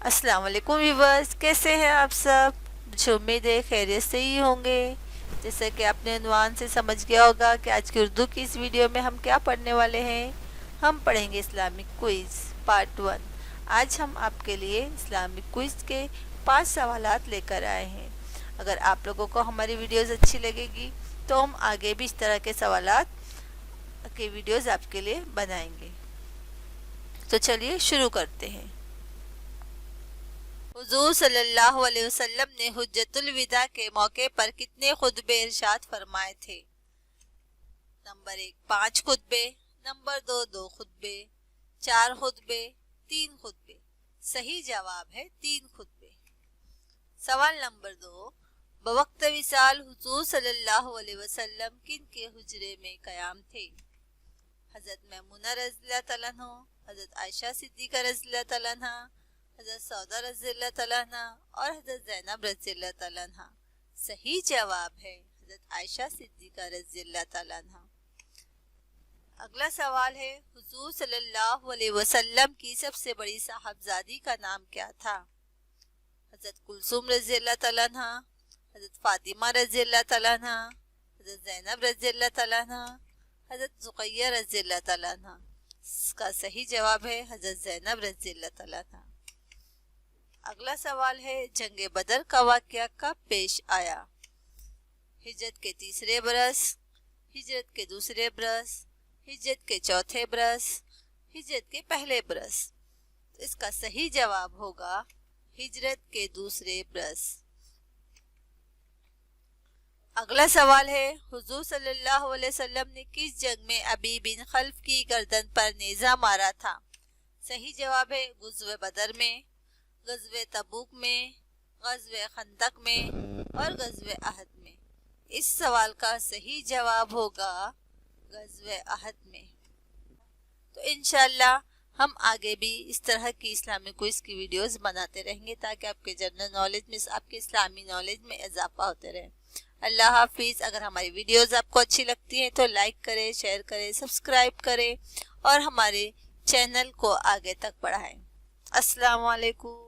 अस्सलाम वालेकुम व्यूवर्स, कैसे हैं आप सब। मुझे उम्मीद है खैरियत से ही होंगे। जैसा कि आपने उन्वान से समझ गया होगा कि आज की उर्दू की इस वीडियो में हम क्या पढ़ने वाले हैं। हम पढ़ेंगे इस्लामिक क्विज़ पार्ट 1। आज हम आपके लिए इस्लामिक क्विज़ के 5 सवालात लेकर आए हैं। अगर आप लोगों को हमारी वीडियोस अच्छी लगेगी तो हम आगे भी इस तरह के सवालात के वीडियोस आपके लिए बनाएंगे। तो चलिए शुरू करते हैं। हुजूर सल्लल्लाहु अलैहि वसल्लम ने हुज्जतुल विदा के मौके पर कितने खुतबे इरशाद फरमाए थे। नंबर 1 5 खुतबे, नंबर 2 2 खुतबे, 4 खुतबे, 3 खुतबे। सही जवाब है 3 खुतबे। सवाल नंबर 2, बवक्त विसाल हुजूर सल्लल्लाहु अलैहि वसल्लम किन के हुजरे में कयाम थे। हजरत मैमूना रज़ियल्लाहु तआला अन्हा, हजरत आयशा सिद्दीक़ा रज़ियल्लाहु तआला अन्हा, हजरत सौदा रज़ियल्लाहु तआला अन्हा और हजरत ज़ैनब रज़ियल्लाहु तआला अन्हा। सही जवाब है हजरत आयशा सिद्दीक़ा रज़ियल्लाहु तआला अन्हा। अगला सवाल है, हुजूर सल्लल्लाहु अलैहि वसल्लम की सबसे बड़ी साहबजादी का नाम क्या था। हजरत कुलसूम रज़ियल्लाहु तआला अन्हा, हजरत फातिमा रज़ियल्लाहु तआला अन्हा, हजरत ज़ैनब रज़ियल्लाहु तआला अन्हा, हजरत ज़ुक़ैया रज़ियल्लाहु तआला अन्हा। इसका सही जवाब है हजरत ज़ैनब रज़ियल्लाहु तआला अन्हा। अगला सवाल है, जंग बदर का वाक़या कब पेश आया। हिजरत के तीसरे बरस, हिजरत के दूसरे बरस, हिजरत के चौथे बरस, हिजरत के पहले बरस। तो इसका सही जवाब होगा हिजरत के दूसरे बरस। अगला सवाल है, हुजूर सल्लल्लाहु अलैहि वसल्लम ने किस जंग में अबी बिन खल्फ की गर्दन पर नेज़ा मारा था। सही जवाब है गुज़वे बदर में, गज़वे तबूक में, गज़वे खंदक में और गज़वे अहद में। इस सवाल का सही जवाब होगा गज़वे अहद में। तो इंशाअल्लाह हम आगे भी इस तरह की इस्लामिक क्विज़ की वीडियोस बनाते रहेंगे ताकि आपके जनरल नॉलेज में, आपके इस्लामी नॉलेज में इजाफा होते रहे। अल्लाह हाफिज़। अगर हमारी वीडियोस आपको अच्छी लगती हैं तो लाइक करें, शेयर करें, सब्सक्राइब करें और हमारे चैनल को आगे तक बढ़ाएं। अस्सलाम वालेकुम।